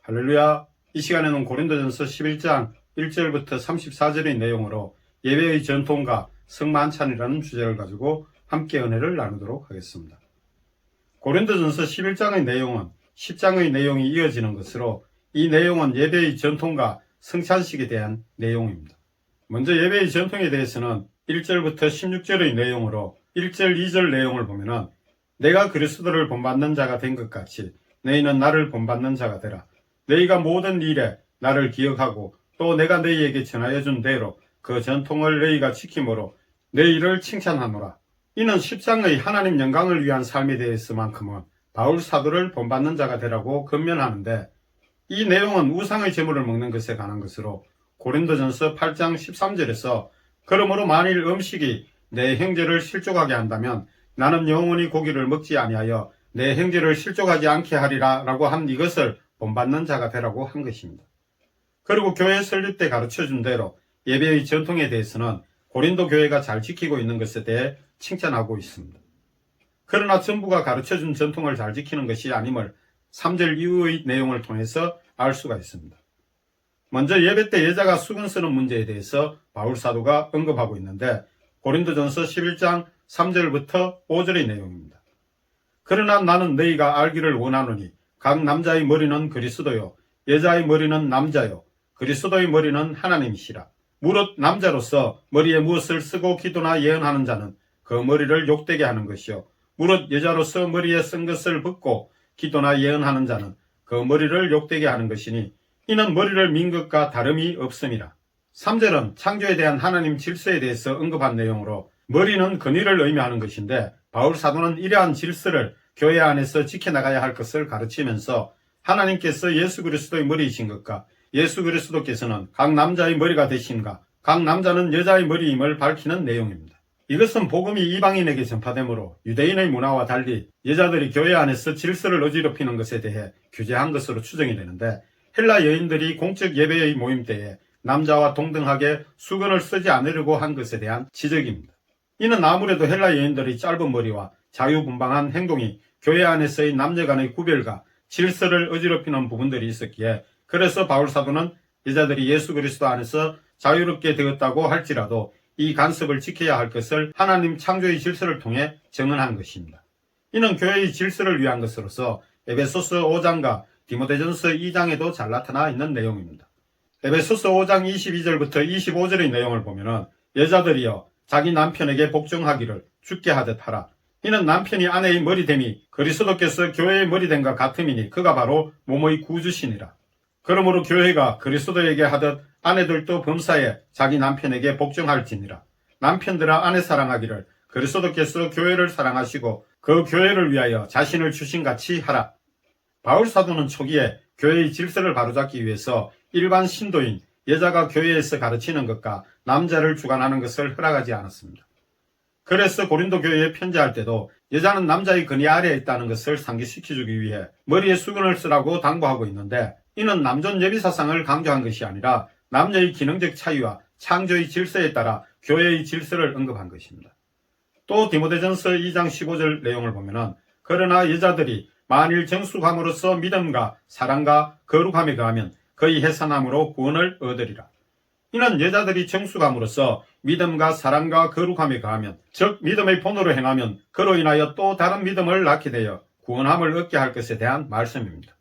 할렐루야. 이 시간에는 고린도전서 11장 1절부터 34절의 내용으로 예배의 전통과 성만찬이라는 주제를 가지고 함께 은혜를 나누도록 하겠습니다. 고린도전서 11장의 내용은 10장의 내용이 이어지는 것으로 이 내용은 예배의 전통과 성찬식에 대한 내용입니다. 먼저 예배의 전통에 대해서는 1절부터 16절의 내용으로 1절, 2절 내용을 보면은 내가 그리스도를 본받는 자가 된 것 같이 너희는 나를 본받는 자가 되라. 너희가 모든 일에 나를 기억하고 또 내가 너희에게 전하여 준 대로 그 전통을 너희가 지킴으로 너희를 칭찬하노라. 이는 10장의 하나님 영광을 위한 삶에 대해서만큼은 바울 사도를 본받는 자가 되라고 권면하는데, 이 내용은 우상의 제물을 먹는 것에 관한 것으로 고린도전서 8장 13절에서 그러므로 만일 음식이 내 형제를 실족하게 한다면 나는 영원히 고기를 먹지 아니하여 내 형제를 실족하지 않게 하리라 라고 한 이것을 본받는 자가 되라고 한 것입니다. 그리고 교회 설립 때 가르쳐준 대로 예배의 전통에 대해서는 고린도 교회가 잘 지키고 있는 것에 대해 칭찬하고 있습니다. 그러나 전부가 가르쳐준 전통을 잘 지키는 것이 아님을 3절 이후의 내용을 통해서 알 수가 있습니다. 먼저 예배 때 여자가 수건 쓰는 문제에 대해서 바울 사도가 언급하고 있는데, 고린도전서 11장 3절부터 5절의 내용입니다. 그러나 나는 너희가 알기를 원하노니 각 남자의 머리는 그리스도요 여자의 머리는 남자요 그리스도의 머리는 하나님이시라. 무릇 남자로서 머리에 무엇을 쓰고 기도나 예언하는 자는 그 머리를 욕되게 하는 것이요 무릇 여자로서 머리에 쓴 것을 벗고 기도나 예언하는 자는 그 머리를 욕되게 하는 것이니 이는 머리를 민 것과 다름이 없음이라. 3절은 창조에 대한 하나님 질서에 대해서 언급한 내용으로 머리는 근위를 의미하는 것인데, 바울 사도는 이러한 질서를 교회 안에서 지켜나가야 할 것을 가르치면서 하나님께서 예수 그리스도의 머리이신 것과 예수 그리스도께서는 각 남자의 머리가 되신가, 각 남자는 여자의 머리임을 밝히는 내용입니다. 이것은 복음이 이방인에게 전파되므로 유대인의 문화와 달리 여자들이 교회 안에서 질서를 어지럽히는 것에 대해 규제한 것으로 추정이 되는데, 헬라 여인들이 공적 예배의 모임 때에 남자와 동등하게 수건을 쓰지 않으려고 한 것에 대한 지적입니다. 이는 아무래도 헬라 여인들의 짧은 머리와 자유분방한 행동이 교회 안에서의 남녀 간의 구별과 질서를 어지럽히는 부분들이 있었기에, 그래서 바울 사도는 여자들이 예수 그리스도 안에서 자유롭게 되었다고 할지라도 이 간섭을 지켜야 할 것을 하나님 창조의 질서를 통해 정언한 것입니다. 이는 교회의 질서를 위한 것으로서 에베소서 5장과 디모데전서 2장에도 잘 나타나 있는 내용입니다. 에베소서 5장 22절부터 25절의 내용을 보면은 여자들이여 자기 남편에게 복종하기를 주께 하듯 하라. 이는 남편이 아내의 머리됨이 그리스도께서 교회의 머리됨과 같음이니 그가 바로 몸의 구주시니라. 그러므로 교회가 그리스도에게 하듯 아내들도 범사에 자기 남편에게 복종할지니라. 남편들아 아내 사랑하기를 그리스도께서 교회를 사랑하시고 그 교회를 위하여 자신을 주신같이 하라. 바울 사도는 초기에 교회의 질서를 바로잡기 위해서 일반 신도인 여자가 교회에서 가르치는 것과 남자를 주관하는 것을 허락하지 않았습니다. 그래서 고린도 교회에 편지할 때도 여자는 남자의 근위 아래에 있다는 것을 상기시켜주기 위해 머리에 수건을 쓰라고 당부하고 있는데, 이는 남존 예비사상을 강조한 것이 아니라 남녀의 기능적 차이와 창조의 질서에 따라 교회의 질서를 언급한 것입니다. 또 디모데전서 2장 15절 내용을 보면은 그러나 여자들이 만일 정숙함으로써 믿음과 사랑과 거룩함에 더하면 그의 해산함으로 구원을 얻으리라. 이는 여자들이 정숙함으로써 믿음과 사랑과 거룩함에 가하면, 즉 믿음의 본으로 행하면 그로 인하여 또 다른 믿음을 낳게 되어 구원함을 얻게 할 것에 대한 말씀입니다.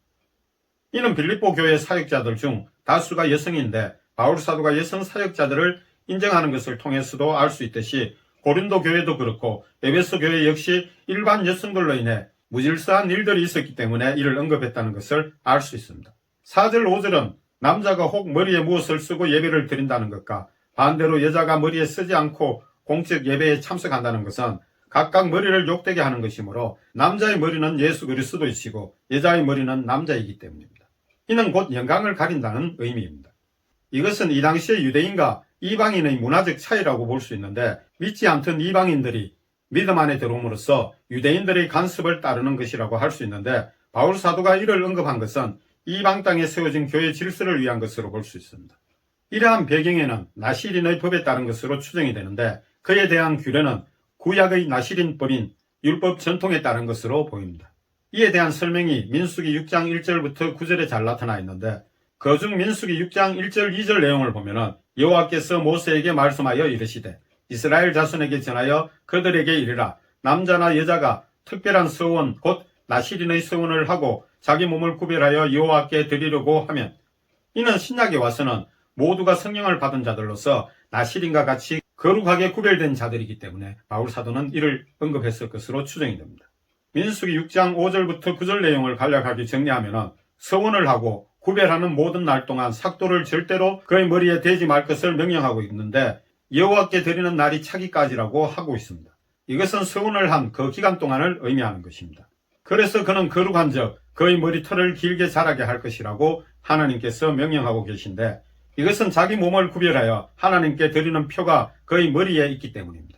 이는 빌립보 교회 사역자들 중 다수가 여성인데 바울 사도가 여성 사역자들을 인정하는 것을 통해서도 알 수 있듯이 고린도 교회도 그렇고 에베소 교회 역시 일반 여성들로 인해 무질서한 일들이 있었기 때문에 이를 언급했다는 것을 알 수 있습니다. 4절 5절은 남자가 혹 머리에 무엇을 쓰고 예배를 드린다는 것과 반대로 여자가 머리에 쓰지 않고 공적 예배에 참석한다는 것은 각각 머리를 욕되게 하는 것이므로 남자의 머리는 예수 그리스도이시고 여자의 머리는 남자이기 때문입니다. 이는 곧 영광을 가린다는 의미입니다. 이것은 이 당시의 유대인과 이방인의 문화적 차이라고 볼 수 있는데, 믿지 않던 이방인들이 믿음 안에 들어옴으로써 유대인들의 간섭을 따르는 것이라고 할 수 있는데, 바울 사도가 이를 언급한 것은 이방 땅에 세워진 교회 질서를 위한 것으로 볼 수 있습니다. 이러한 배경에는 나시린의 법에 따른 것으로 추정이 되는데, 그에 대한 규례는 구약의 나시린법인 율법 전통에 따른 것으로 보입니다. 이에 대한 설명이 민수기 6장 1절부터 9절에 잘 나타나 있는데 그중 민수기 6장 1절 2절 내용을 보면은 여호와께서 모세에게 말씀하여 이르시되 이스라엘 자손에게 전하여 그들에게 이르라 남자나 여자가 특별한 서원 곧 나실인의 서원을 하고 자기 몸을 구별하여 여호와께 드리려고 하면 이는 신약에 와서는 모두가 성령을 받은 자들로서 나실인과 같이 거룩하게 구별된 자들이기 때문에 바울 사도는 이를 언급했을 것으로 추정이 됩니다. 민수기 6장 5절부터 9절 내용을 간략하게 정리하면 서원을 하고 구별하는 모든 날 동안 삭도를 절대로 그의 머리에 대지 말 것을 명령하고 있는데 여호와께 드리는 날이 차기까지라고 하고 있습니다. 이것은 서원을 한 그 기간 동안을 의미하는 것입니다. 그래서 그는 거룩한 적 그의 머리털을 길게 자라게 할 것이라고 하나님께서 명령하고 계신데 이것은 자기 몸을 구별하여 하나님께 드리는 표가 그의 머리에 있기 때문입니다.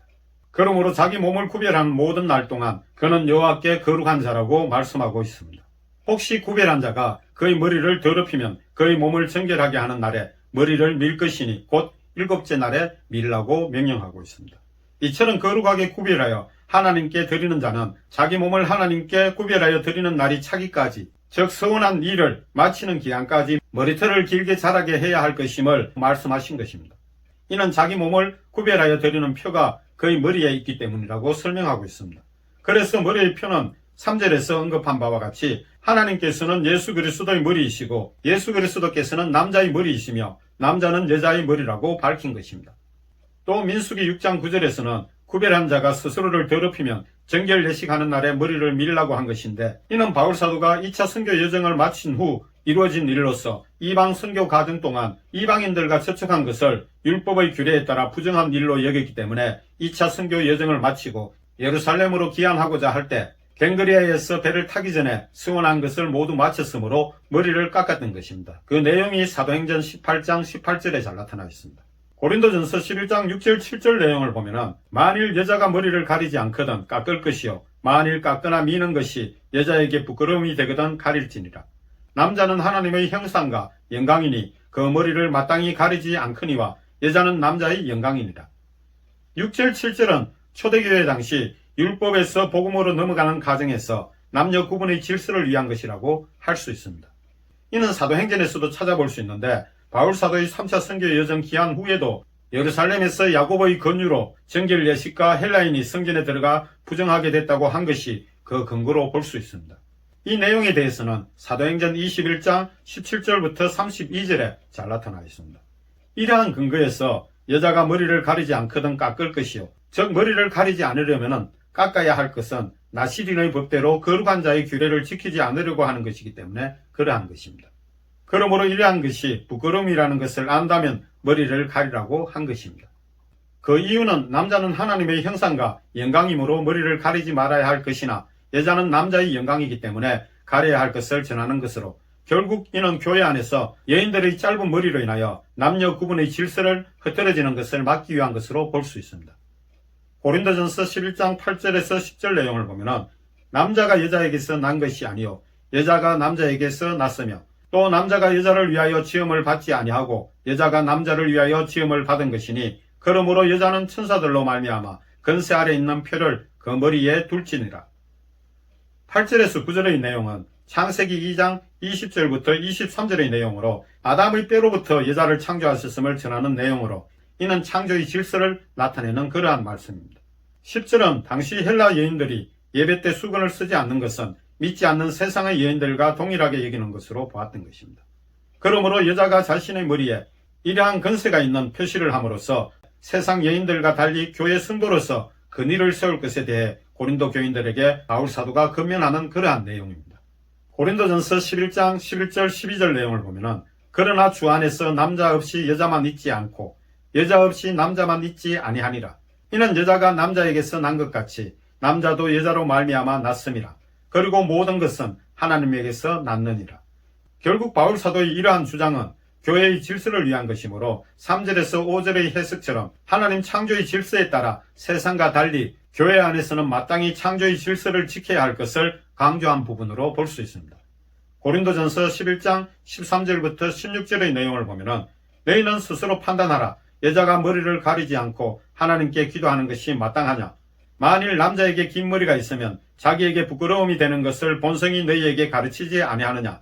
그러므로 자기 몸을 구별하는 모든 날 동안 그는 여호와께 거룩한 자라고 말씀하고 있습니다. 혹시 구별한 자가 그의 머리를 더럽히면 그의 몸을 정결하게 하는 날에 머리를 밀 것이니 곧 7째 날에 밀라고 명령하고 있습니다. 이처럼 거룩하게 구별하여 하나님께 드리는 자는 자기 몸을 하나님께 구별하여 드리는 날이 차기까지 즉 서원한 일을 마치는 기한까지 머리털을 길게 자라게 해야 할 것임을 말씀하신 것입니다. 이는 자기 몸을 구별하여 드리는 표가 그의 머리에 있기 때문이라고 설명하고 있습니다. 그래서 머리의 표는 3절에서 언급한 바와 같이 하나님께서는 예수 그리스도의 머리이시고 예수 그리스도께서는 남자의 머리이시며 남자는 여자의 머리라고 밝힌 것입니다. 또 민수기 6장 9절에서는 구별한 자가 스스로를 더럽히면 정결 예식하는 날에 머리를 밀라고 한 것인데 이는 바울 사도가 2차 선교 여정을 마친 후 이루어진 일로서 이방 선교 과정 동안 이방인들과 접촉한 것을 율법의 규례에 따라 부정한 일로 여겼기 때문에 2차 선교 여정을 마치고 예루살렘으로 귀환하고자 할 때 갱그리아에서 배를 타기 전에 서원한 것을 모두 마쳤으므로 머리를 깎았던 것입니다. 그 내용이 사도행전 18장 18절에 잘 나타나 있습니다. 고린도전서 11장 6절 7절 내용을 보면은 만일 여자가 머리를 가리지 않거든 깎을 것이요 만일 깎거나 미는 것이 여자에게 부끄러움이 되거든 가릴지니라. 남자는 하나님의 형상과 영광이니 그 머리를 마땅히 가리지 않거니와 여자는 남자의 영광이니라. 6절 7절은 초대교회 당시 율법에서 복음으로 넘어가는 과정에서 남녀 구분의 질서를 위한 것이라고 할 수 있습니다. 이는 사도행전에서도 찾아볼 수 있는데 바울 사도의 3차 선교 여정 기한 후에도 예루살렘에서 야고보의 권유로 정결 예식과 헬라인이 성전에 들어가 부정하게 됐다고 한 것이 그 근거로 볼 수 있습니다. 이 내용에 대해서는 사도행전 21장 17절부터 32절에 잘 나타나 있습니다. 이러한 근거에서 여자가 머리를 가리지 않거든 깎을 것이요 즉 머리를 가리지 않으려면 깎아야 할 것은 나실인의 법대로 거룩한 자의 규례를 지키지 않으려고 하는 것이기 때문에 그러한 것입니다. 그러므로 이러한 것이 부끄러움이라는 것을 안다면 머리를 가리라고 한 것입니다. 그 이유는 남자는 하나님의 형상과 영광이므로 머리를 가리지 말아야 할 것이나 여자는 남자의 영광이기 때문에 가려야 할 것을 전하는 것으로 결국 이는 교회 안에서 여인들의 짧은 머리로 인하여 남녀 구분의 질서를 흐트러지는 것을 막기 위한 것으로 볼 수 있습니다. 고린도전서 11장 8절에서 10절 내용을 보면 남자가 여자에게서 난 것이 아니요 여자가 남자에게서 났으며 또 남자가 여자를 위하여 지음을 받지 아니하고 여자가 남자를 위하여 지음을 받은 것이니 그러므로 여자는 천사들로 말미암아 건세 아래 있는 표를 그 머리에 둘지니라. 8절에서 9절의 내용은 창세기 2장 20절부터 23절의 내용으로 아담의 뼈로부터 여자를 창조하셨음을 전하는 내용으로 이는 창조의 질서를 나타내는 그러한 말씀입니다. 10절은 당시 헬라 여인들이 예배 때 수건을 쓰지 않는 것은 믿지 않는 세상의 여인들과 동일하게 여기는 것으로 보았던 것입니다. 그러므로 여자가 자신의 머리에 이러한 건세가 있는 표시를 함으로써 세상 여인들과 달리 교회 성도로서 근위를 세울 것에 대해 고린도 교인들에게 바울 사도가 권면하는 그러한 내용입니다. 고린도전서 11장 11절 12절 내용을 보면은 그러나 주 안에서 남자 없이 여자만 있지 않고 여자 없이 남자만 있지 아니하니라. 이는 여자가 남자에게서 난 것 같이 남자도 여자로 말미암아 났음이라. 그리고 모든 것은 하나님에게서 났느니라. 결국 바울 사도의 이러한 주장은 교회의 질서를 위한 것이므로 3절에서 5절의 해석처럼 하나님 창조의 질서에 따라 세상과 달리 교회 안에서는 마땅히 창조의 질서를 지켜야 할 것을 강조한 부분으로 볼 수 있습니다. 고린도전서 11장 13절부터 16절의 내용을 보면 너희는 스스로 판단하라. 여자가 머리를 가리지 않고 하나님께 기도하는 것이 마땅하냐. 만일 남자에게 긴 머리가 있으면 자기에게 부끄러움이 되는 것을 본성이 너희에게 가르치지 아니하느냐.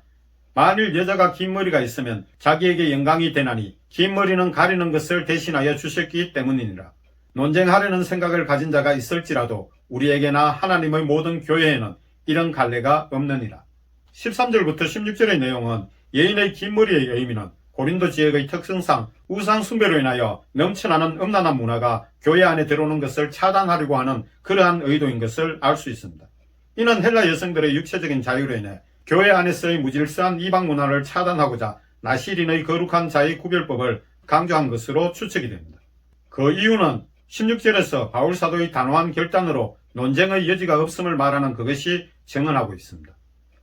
만일 여자가 긴 머리가 있으면 자기에게 영광이 되나니 긴 머리는 가리는 것을 대신하여 주셨기 때문이니라. 논쟁하려는 생각을 가진 자가 있을지라도 우리에게나 하나님의 모든 교회에는 이런 갈래가 없느니라. 13절부터 16절의 내용은 여인의 긴 머리의 의미는 고린도 지역의 특성상 우상 숭배로 인하여 넘쳐나는 음란한 문화가 교회 안에 들어오는 것을 차단하려고 하는 그러한 의도인 것을 알 수 있습니다. 이는 헬라 여성들의 육체적인 자유로 인해 교회 안에서의 무질서한 이방 문화를 차단하고자 나시린의 거룩한 자의 구별법을 강조한 것으로 추측이 됩니다. 그 이유는 16절에서 바울 사도의 단호한 결단으로 논쟁의 여지가 없음을 말하는 그것이 증언하고 있습니다.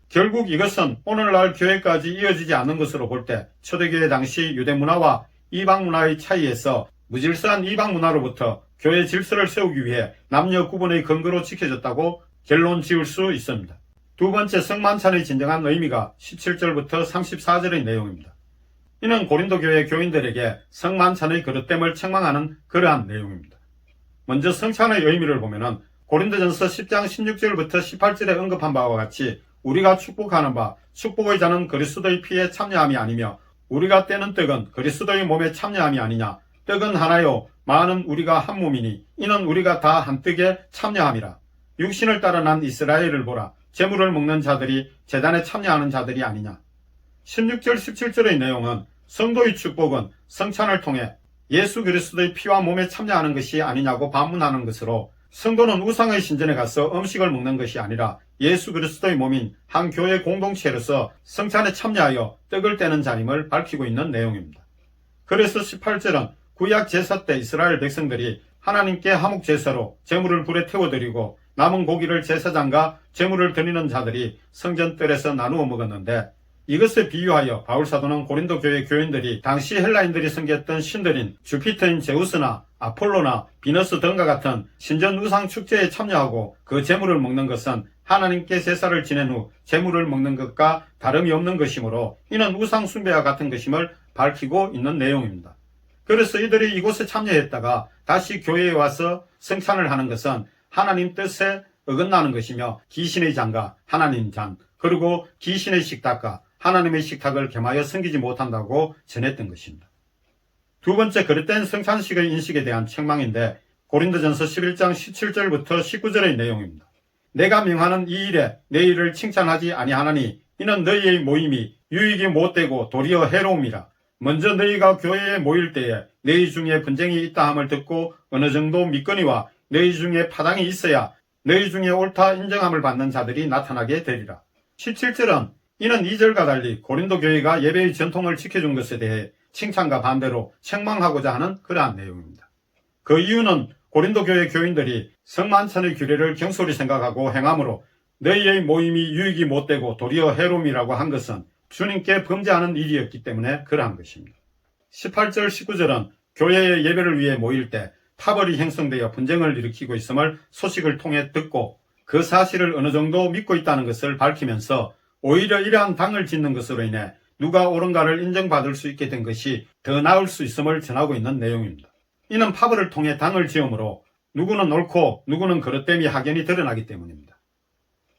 결국 이것은 오늘날 교회까지 이어지지 않는 것으로 볼 때 초대교회 당시 유대 문화와 이방 문화의 차이에서 무질서한 이방 문화로부터 교회 질서를 세우기 위해 남녀 구분의 근거로 지켜졌다고 결론 지을 수 있습니다. 두 번째, 성만찬의 진정한 의미가 17절부터 34절의 내용입니다. 이는 고린도 교회 교인들에게 성만찬의 그릇됨을 책망하는 그러한 내용입니다. 먼저 성찬의 의미를 보면 고린도전서 10장 16절부터 18절에 언급한 바와 같이 우리가 축복하는 바 축복의 자는 그리스도의 피에 참여함이 아니며 우리가 떼는 떡은 그리스도의 몸에 참여함이 아니냐. 떡은 하나요 많은 우리가 한 몸이니 이는 우리가 다 한 떡에 참여함이라. 육신을 따라 난 이스라엘을 보라. 제물을 먹는 자들이 제단에 참여하는 자들이 아니냐. 16절 17절의 내용은 성도의 축복은 성찬을 통해 예수 그리스도의 피와 몸에 참여하는 것이 아니냐고 반문하는 것으로 성도는 우상의 신전에 가서 음식을 먹는 것이 아니라 예수 그리스도의 몸인 한 교회 공동체로서 성찬에 참여하여 떡을 떼는 자임을 밝히고 있는 내용입니다. 그래서 18절은 구약 제사 때 이스라엘 백성들이 하나님께 화목 제사로 제물을 불에 태워드리고 남은 고기를 제사장과 제물을 드리는 자들이 성전뜰에서 나누어 먹었는데 이것에 비유하여 바울사도는 고린도 교회 교인들이 당시 헬라인들이 섬겼던 신들인 주피터인 제우스나 아폴로나 비너스 등과 같은 신전 우상 축제에 참여하고 그 제물을 먹는 것은 하나님께 제사를 지낸 후 제물을 먹는 것과 다름이 없는 것이므로 이는 우상 숭배와 같은 것임을 밝히고 있는 내용입니다. 그래서 이들이 이곳에 참여했다가 다시 교회에 와서 성찬을 하는 것은 하나님 뜻에 어긋나는 것이며 귀신의 잔과 하나님 잔 그리고 귀신의 식탁과 하나님의 식탁을 겸하여 섬기지 못한다고 전했던 것입니다. 두 번째, 그릇된 성찬식의 인식에 대한 책망인데 고린도전서 11장 17절부터 19절의 내용입니다. 내가 명하는 이 일에 내 일을 칭찬하지 아니하나니 이는 너희의 모임이 유익이 못되고 도리어 해로움이라. 먼저 너희가 교회에 모일 때에 너희 중에 분쟁이 있다 함을 듣고 어느 정도 믿거니와 너희 중에 파당이 있어야 너희 중에 옳다 인정함을 받는 자들이 나타나게 되리라. 17절은 이는 2절과 달리 고린도 교회가 예배의 전통을 지켜준 것에 대해 칭찬과 반대로 책망하고자 하는 그러한 내용입니다. 그 이유는 고린도 교회 교인들이 성만찬의 규례를 경솔히 생각하고 행함으로 너희의 모임이 유익이 못되고 도리어 해로움이라고 한 것은 주님께 범죄하는 일이었기 때문에 그러한 것입니다. 18절 19절은 교회의 예배를 위해 모일 때 파벌이 형성되어 분쟁을 일으키고 있음을 소식을 통해 듣고 그 사실을 어느 정도 믿고 있다는 것을 밝히면서 오히려 이러한 당을 짓는 것으로 인해 누가 옳은가를 인정받을 수 있게 된 것이 더 나을 수 있음을 전하고 있는 내용입니다. 이는 파벌을 통해 당을 지음으로 누구는 옳고 누구는 그릇됨이 확연히 드러나기 때문입니다.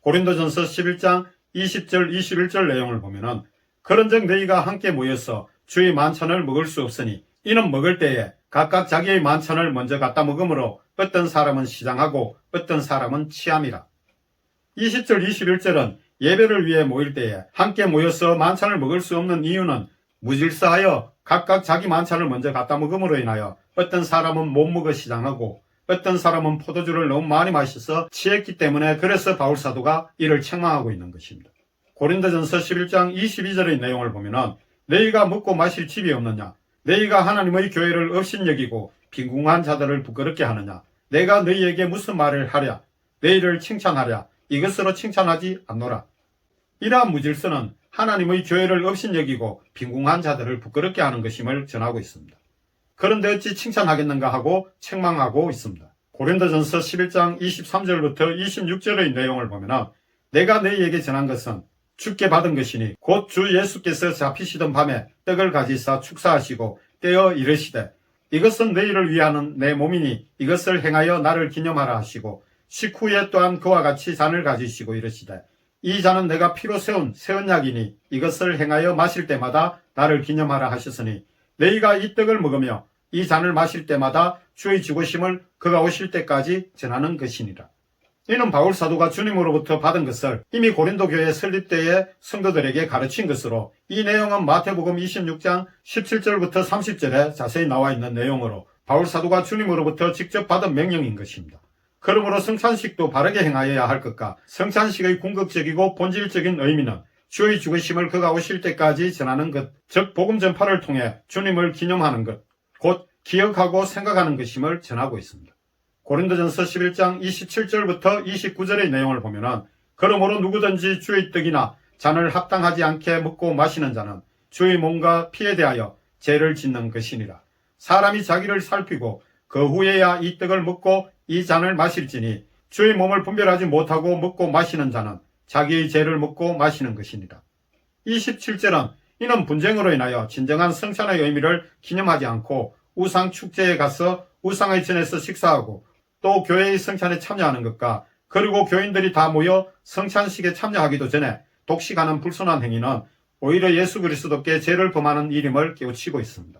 고린도전서 11장 20절 21절 내용을 보면은 그런즉 너희가 함께 모여서 주의 만찬을 먹을 수 없으니 이는 먹을 때에 각각 자기의 만찬을 먼저 갖다 먹으므로 어떤 사람은 시장하고 어떤 사람은 취함이라. 20절 21절은 예배를 위해 모일 때에 함께 모여서 만찬을 먹을 수 없는 이유는 무질서하여 각각 자기 만찬을 먼저 갖다 먹음으로 인하여 어떤 사람은 못 먹어 시장하고 어떤 사람은 포도주를 너무 많이 마셔서 취했기 때문에 그래서 바울사도가 이를 책망하고 있는 것입니다. 고린도전서 11장 22절의 내용을 보면은 너희가 먹고 마실 집이 없느냐? 너희가 하나님의 교회를 업신여기고 빈궁한 자들을 부끄럽게 하느냐? 내가 너희에게 무슨 말을 하랴? 너희를 칭찬하랴? 이것으로 칭찬하지 않노라. 이러한 무질서는 하나님의 교회를 업신여기고 빈궁한 자들을 부끄럽게 하는 것임을 전하고 있습니다. 그런데 어찌 칭찬하겠는가 하고 책망하고 있습니다. 고린도전서 11장 23절부터 26절의 내용을 보면 내가 너희에게 전한 것은 주께 받은 것이니 곧 주 예수께서 잡히시던 밤에 떡을 가지사 축사하시고 떼어 이르시되 이것은 너희를 위하는 내 몸이니 이것을 행하여 나를 기념하라 하시고 식후에 또한 그와 같이 잔을 가지시고 이르시되 이 잔은 내가 피로 세운 새 언약이니 이것을 행하여 마실 때마다 나를 기념하라 하셨으니 너희가 이 떡을 먹으며 이 잔을 마실 때마다 주의 죽으심을 그가 오실 때까지 전하는 것이니라. 이는 바울 사도가 주님으로부터 받은 것을 이미 고린도 교회 설립 때에 성도들에게 가르친 것으로 이 내용은 마태복음 26장 17절부터 30절에 자세히 나와 있는 내용으로 바울 사도가 주님으로부터 직접 받은 명령인 것입니다. 그러므로 성찬식도 바르게 행하여야 할 것과 성찬식의 궁극적이고 본질적인 의미는 주의 죽으심을 그가 오실 때까지 전하는 것, 즉 복음 전파를 통해 주님을 기념하는 것, 곧 기억하고 생각하는 것임을 전하고 있습니다. 고린도전서 11장 27절부터 29절의 내용을 보면은 그러므로 누구든지 주의 떡이나 잔을 합당하지 않게 먹고 마시는 자는 주의 몸과 피에 대하여 죄를 짓는 것이니라. 사람이 자기를 살피고 그 후에야 이 떡을 먹고 이 잔을 마실지니 주의 몸을 분별하지 못하고 먹고 마시는 자는 자기의 죄를 먹고 마시는 것이니라. 27절은 이는 분쟁으로 인하여 진정한 성찬의 의미를 기념하지 않고 우상 축제에 가서 우상의 전에서 식사하고 또 교회의 성찬에 참여하는 것과 그리고 교인들이 다 모여 성찬식에 참여하기도 전에 독식하는 불순한 행위는 오히려 예수 그리스도께 죄를 범하는 일임을 깨우치고 있습니다.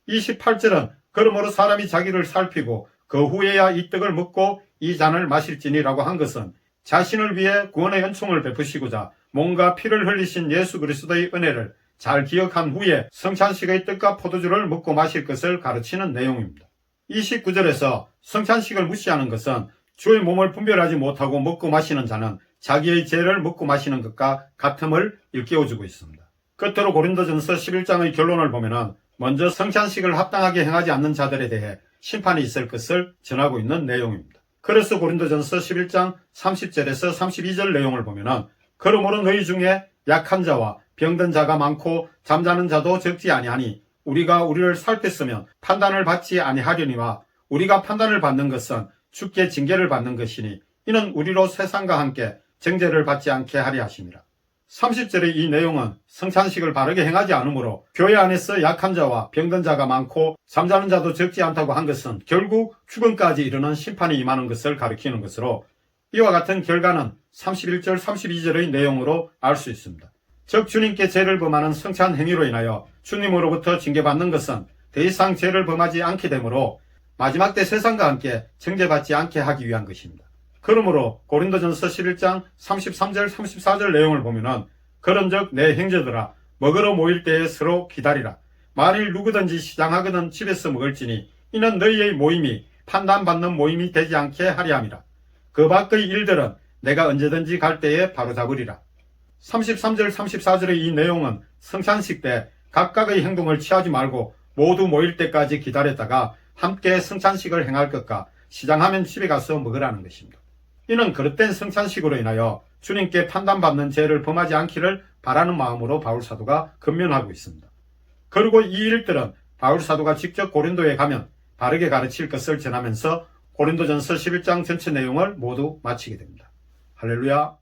28절은 그러므로 사람이 자기를 살피고 그 후에야 이 떡을 먹고 이 잔을 마실지니라고 한 것은 자신을 위해 구원의 은총을 베푸시고자 몸과 피를 흘리신 예수 그리스도의 은혜를 잘 기억한 후에 성찬식의 떡과 포도주를 먹고 마실 것을 가르치는 내용입니다. 29절에서 성찬식을 무시하는 것은 주의 몸을 분별하지 못하고 먹고 마시는 자는 자기의 죄를 먹고 마시는 것과 같음을 일깨워주고 있습니다. 끝으로 고린도전서 11장의 결론을 보면은 먼저 성찬식을 합당하게 행하지 않는 자들에 대해 심판이 있을 것을 전하고 있는 내용입니다. 그래서 고린도전서 11장 30절에서 32절 내용을 보면은 그러므로 너희 중에 약한 자와 병든 자가 많고 잠자는 자도 적지 아니하니 우리가 우리를 살폈으면 판단을 받지 아니하려니와 우리가 판단을 받는 것은 주께 징계를 받는 것이니 이는 우리로 세상과 함께 정죄를 받지 않게 하리 하심이라. 30절의 이 내용은 성찬식을 바르게 행하지 않으므로 교회 안에서 약한 자와 병든 자가 많고 잠자는 자도 적지 않다고 한 것은 결국 죽음까지 이르는 심판이 임하는 것을 가리키는 것으로 이와 같은 결과는 31절 32절의 내용으로 알 수 있습니다. 즉 주님께 죄를 범하는 성찬 행위로 인하여 주님으로부터 징계받는 것은 더 이상 죄를 범하지 않게 되므로 마지막 때 세상과 함께 정죄받지 않게 하기 위한 것입니다. 그러므로 고린도전서 11장 33절 34절 내용을 보면은 그런즉 내 형제들아 먹으러 모일 때에 서로 기다리라. 만일 누구든지 시장하거든 집에서 먹을지니 이는 너희의 모임이 판단받는 모임이 되지 않게 하리 함이라. 그 밖의 일들은 내가 언제든지 갈 때에 바로잡으리라. 33절 34절의 이 내용은 성찬식 때 각각의 행동을 취하지 말고 모두 모일 때까지 기다렸다가 함께 성찬식을 행할 것과 시장하면 집에 가서 먹으라는 것입니다. 이는 그릇된 성찬식으로 인하여 주님께 판단받는 죄를 범하지 않기를 바라는 마음으로 바울 사도가 권면하고 있습니다. 그리고 이 일들은 바울 사도가 직접 고린도에 가면 바르게 가르칠 것을 전하면서 고린도전서 11장 전체 내용을 모두 마치게 됩니다. 할렐루야.